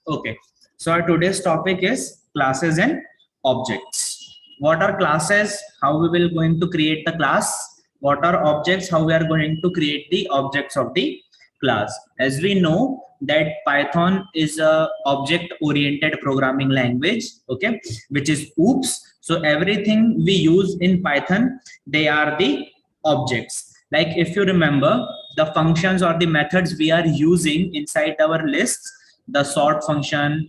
Okay, so our today's topic is classes and objects. What are classes? How we will going to create the class? What are objects? How we are going to create the objects of the class? As we know that Python is a object-oriented programming language, okay, which is OOPS. So everything we use in Python, they are the objects. Like if you remember the functions or the methods we are using inside our lists, the sort function,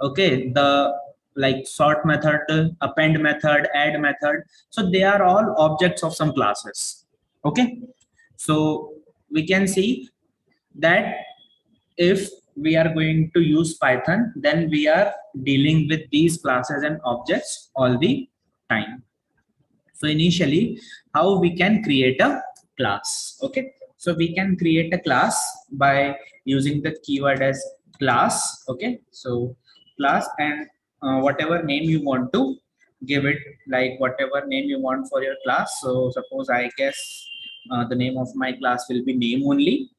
okay, the like sort method, append method, add method, so they are all objects of some classes. Okay, so we can see that if we are going to use Python, then we are dealing with these classes and objects all the time. So initially, how we can create a class? Okay, so we can create a class by using the keyword as class. Okay, so class, and whatever name you want to give it, like whatever name you want for your class. So suppose I guess the name of my class will be name only.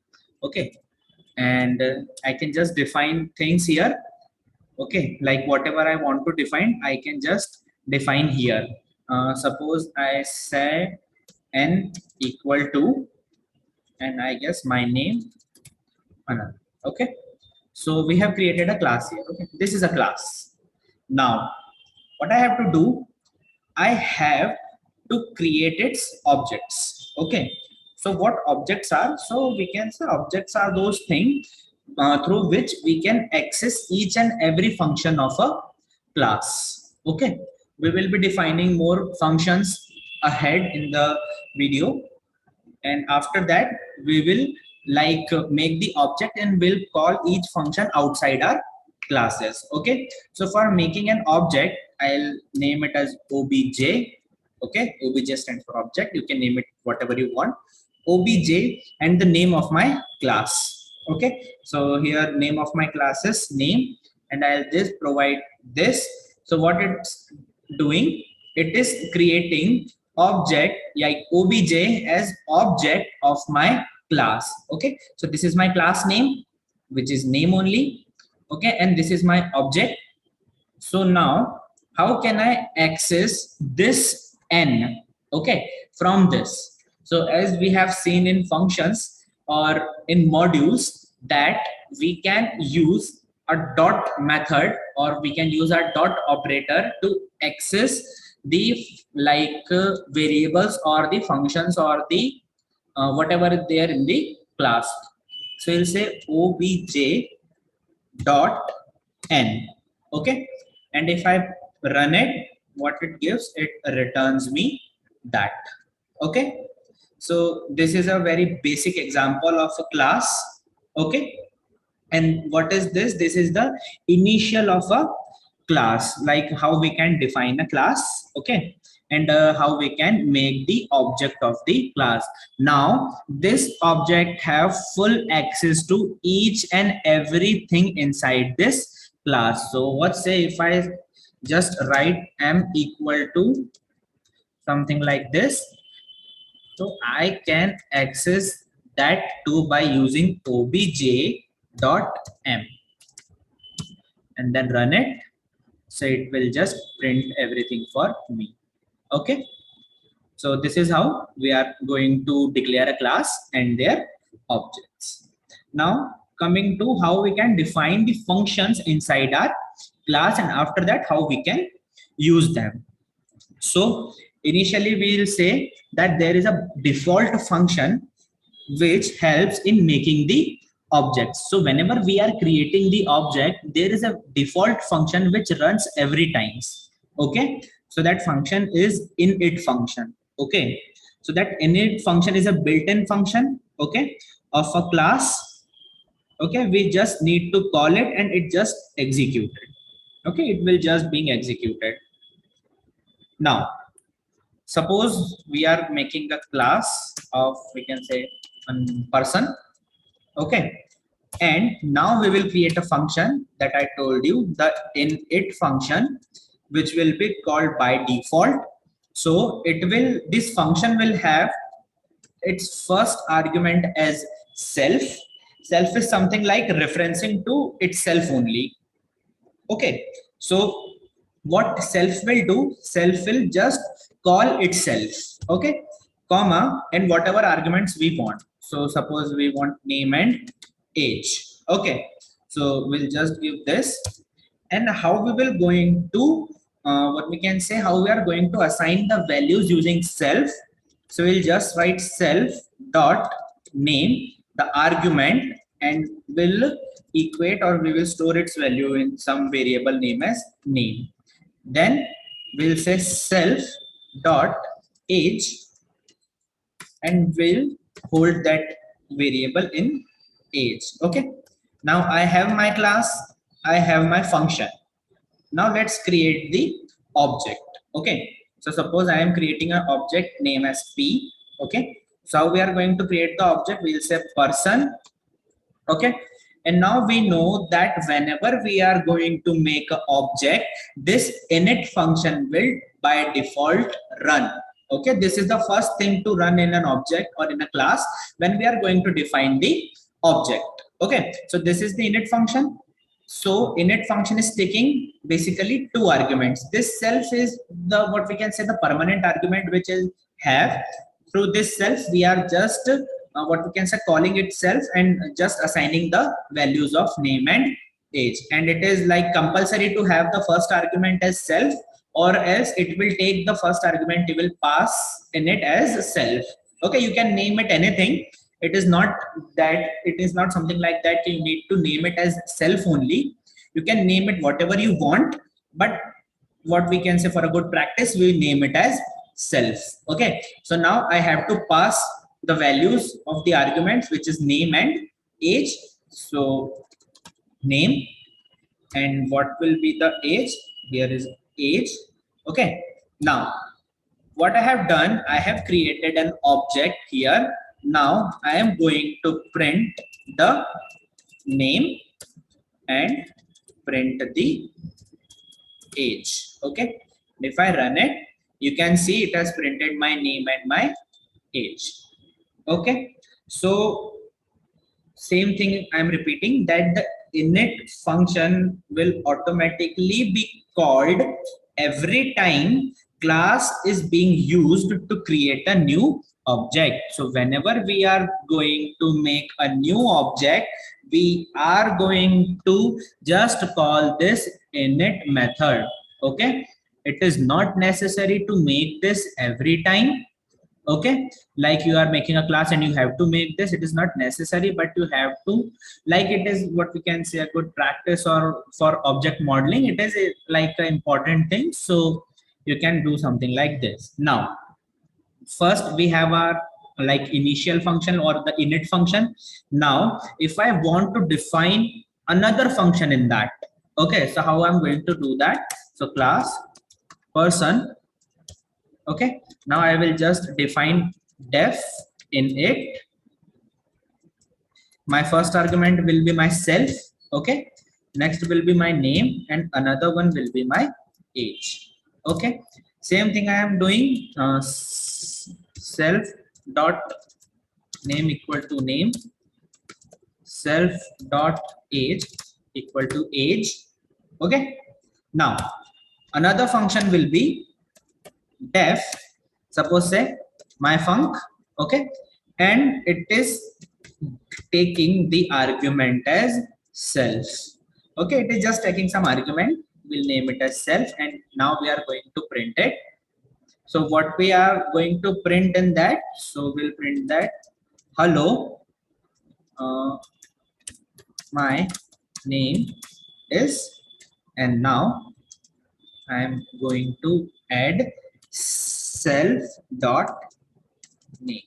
Okay, and I can just define things here. Okay, like whatever I want to define, I can just define here. Suppose I say n equal to, and I guess my name Anand. Okay, so we have created a class here. Okay, this is a class. Now what I have to do, I have to create its objects. Okay, so what objects are? So we can say objects are those things through which we can access each and every function of a class. Okay, we will be defining more functions ahead in the video, and after that we will make the object and will call each function outside our classes. Okay, so for making an object, I'll name it as obj. Okay, obj stands for object. You can name it whatever you want, obj, and the name of my class. Okay, so here name of my class is name, and I'll just provide this. So what it's doing, it is creating object like obj as object of my class. Okay, so this is my class name, which is name only. Okay, and this is my object. So now how can I access this n, okay, from this? So as we have seen in functions or in modules, that we can use a dot method, or we can use a dot operator to access the variables or the functions or the whatever is there in the class. So you'll say obj dot n. Okay, and if I run it, what it gives, it returns me that. Okay, so this is a very basic example of a class. Okay, and what is this? This is the initial of a class, like how we can define a class. Okay, and how we can make the object of the class. Now this object have full access to each and everything inside this class. So what say if I just write m equal to something like this, so I can access that too by using obj dot m, and then run it. So it will just print everything for me. Okay, so this is how we are going to declare a class and their objects. Now coming to how we can define the functions inside our class, and after that how we can use them. So initially we will say that there is a default function which helps in making the objects. So whenever we are creating the object, there is a default function which runs every times. Okay, so that function is init function. Okay, so that init function is a built-in function, okay, of a class. Okay, we just need to call it and it just executed. Okay, it will just being executed. Now suppose we are making a class of, we can say, a person. Okay, and now we will create a function that I told you, the init function, which will be called by default. So it will, this function will have its first argument as self. Self is something like referencing to itself only. Okay, so what self will do, self will just call itself, okay, comma, and whatever arguments we want. So suppose we want name and age, okay, so we'll just give this. And how we will going to what we can say, how we are going to assign the values using self. So we'll just write self dot name, the argument, and will equate, or we will store its value in some variable name as name. Then we'll say self dot age, and will hold that variable in age. Okay, now I have my class, I have my function. Now let's create the object. Okay, so suppose I am creating an object name as p. Okay, so how we are going to create the object, we'll say person. Okay, and now we know that whenever we are going to make an object, this init function will by default run. Okay, this is the first thing to run in an object or in a class when we are going to define the object. Okay, so this is the init function. So init function is taking basically two arguments. This self is the, what we can say, the permanent argument which is have. Through this self we are just what we can say, calling itself and just assigning the values of name and age. And it is like compulsory to have the first argument as self, or else it will take the first argument, it will pass in it as self. Okay, you can name it anything. It is not that, it is not something like that you need to name it as self only. You can name it whatever you want, but what we can say, for a good practice, we name it as self. Okay, so now I have to pass the values of the arguments, which is name and age. So name, and what will be the age, here is age. Okay, now what I have done, I have created an object here. Now I am going to print the name and print the age. Okay, if I run it, you can see it has printed my name and my age. Okay, so same thing I'm repeating, that the init function will automatically be called every time class is being used to create a new object. So whenever we are going to make a new object, we are going to just call this init method. Okay, it is not necessary to make this every time. Okay, like you are making a class and you have to make this, it is not necessary, but you have to, like, it is what we can say a good practice, or for object modeling it is like an important thing. So you can do something like this. Now first we have our like initial function or the init function. Now if I want to define another function in that, okay, so how I'm going to do that, so class person. Okay, now I will just define def in it. My first argument will be my self. Okay, next will be my name, and another one will be my age. Okay, same thing I am doing, self dot name equal to name, self dot age equal to age. Okay, now another function will be def, suppose say my func. Okay, and it is taking the argument as self. Okay, it is just taking some argument, we'll name it as self, and now we are going to print it. So what we are going to print in that, so we'll print that hello, my name is, and now I am going to add self dot name.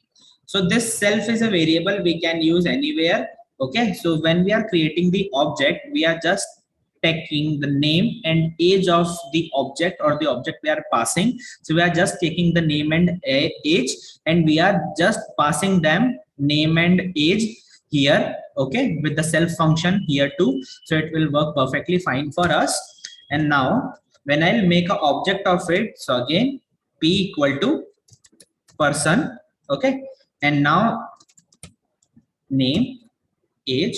So this self is a variable we can use anywhere. Okay, so when we are creating the object, we are just taking the name and age of the object, or the object we are passing. So we are just taking the name and age, and we are just passing them name and age here. Okay, with the self function here too, so it will work perfectly fine for us. And now when I'll make an object of it, so again p equal to person. Okay, and now name, age,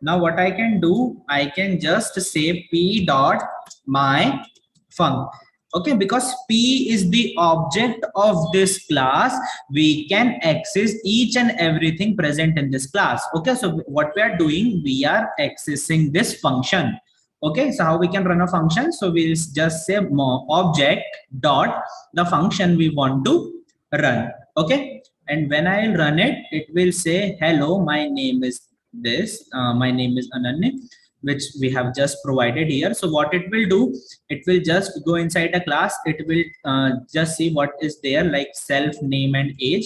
Now what I can do, I can just say p dot my func. Okay, because p is the object of this class, we can access each and everything present in this class. Okay, so what we are doing, we are accessing this function. Okay, so how we can run a function? So we'll just say more object dot the function we want to run. Okay, and when I run it, it will say hello, my name is this, my name is Ananya, which we have just provided here. So what it will do, it will just go inside a class, it will just see what is there, like self, name and age.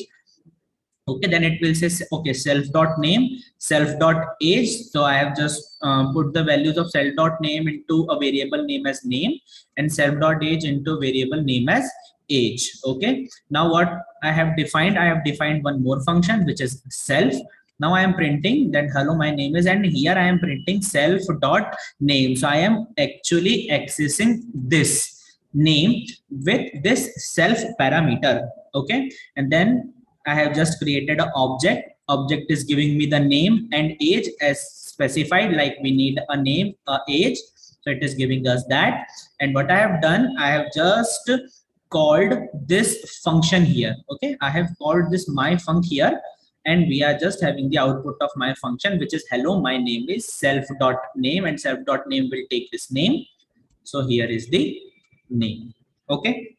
Okay, then it will say okay, self dot name, self dot age. So I have just put the values of self dot name into a variable name as name, and self dot age into variable name as age. Okay, now what I have defined, I have defined one more function, which is self. Now I am printing that hello, my name is, and here I am printing self dot name. So I am actually accessing this name with this self parameter. Okay, and then I have just created an object. Object is giving me the name and age as specified, like we need a name, a age. So it is giving us that. And what I have done, I have just called this function here. Okay, I have called this my func here, and we are just having the output of my function, which is hello, my name is self dot name, and self dot name will take this name. So here is the name. Okay.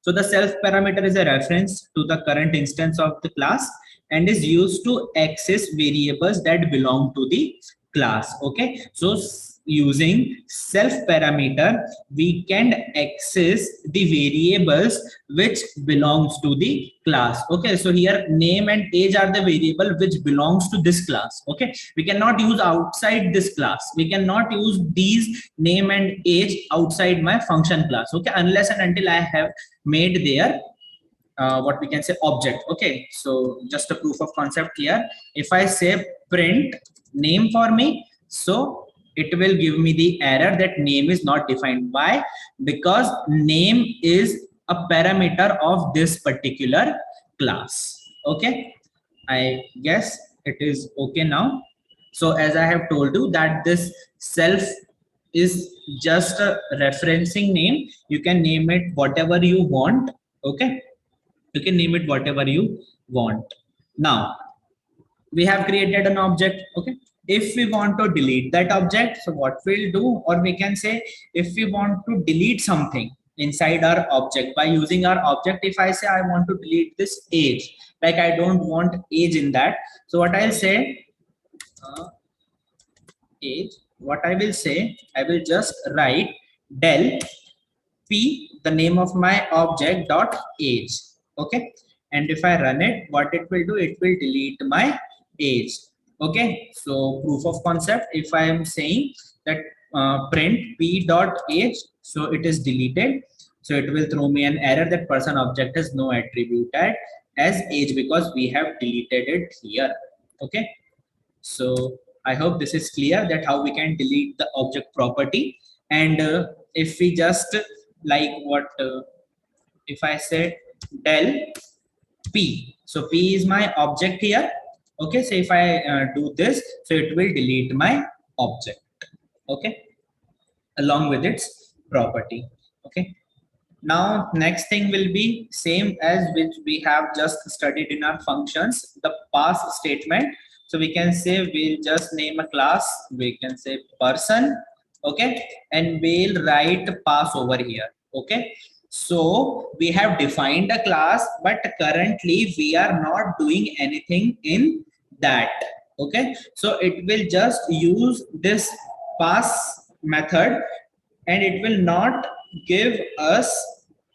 So the self parameter is a reference to the current instance of the class and is used to access variables that belong to the class. Okay, so using self parameter, we can access the variables which belongs to the class. Okay, so here name and age are the variable which belongs to this class. Okay, we cannot use outside this class, we cannot use these name and age outside my function class. Okay, unless and until I have made their what we can say object. Okay, so just a proof of concept here, if I say print name for me, so it will give me the error that name is not defined. Why? Because name is a parameter of this particular class. Okay, I guess it is okay now. So as I have told you that this self is just a referencing name, you can name it whatever you want. Okay, you can name it whatever you want. Now we have created an object. Okay, if we want to delete that object, so what we'll do, or we can say if we want to delete something inside our object by using our object, if I say I want to delete this age, like I don't want age in that, so what I'll say, age, what I will say, I will just write del p, the name of my object dot age. Okay, and if I run it, what it will do, it will delete my age. Okay, so proof of concept, if I am saying that print p dot age, so it is deleted, so it will throw me an error that person object has no attribute as age because we have deleted it here. Okay, so I hope this is clear that how we can delete the object property. And if we just like what if I say del p, so p is my object here. Okay, so if I do this, so it will delete my object. Okay, along with its property. Okay, now next thing will be same as which we have just studied in our functions, the pass statement. So we can say we'll just name a class, we can say person. Okay, and we'll write pass over here. Okay, so we have defined a class, but currently we are not doing anything in that. Okay, so it will just use this pass method, and it will not give us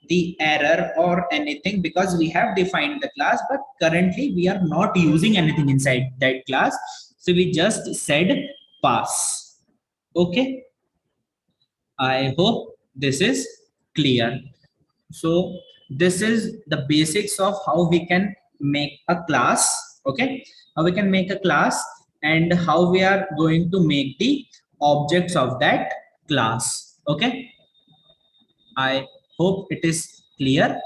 the error or anything because we have defined the class, but currently we are not using anything inside that class, so we just said pass. Okay, I hope this is clear. So this is the basics of how we can make a class. Okay, how we can make a class and how we are going to make the objects of that class. Okay, I hope it is clear.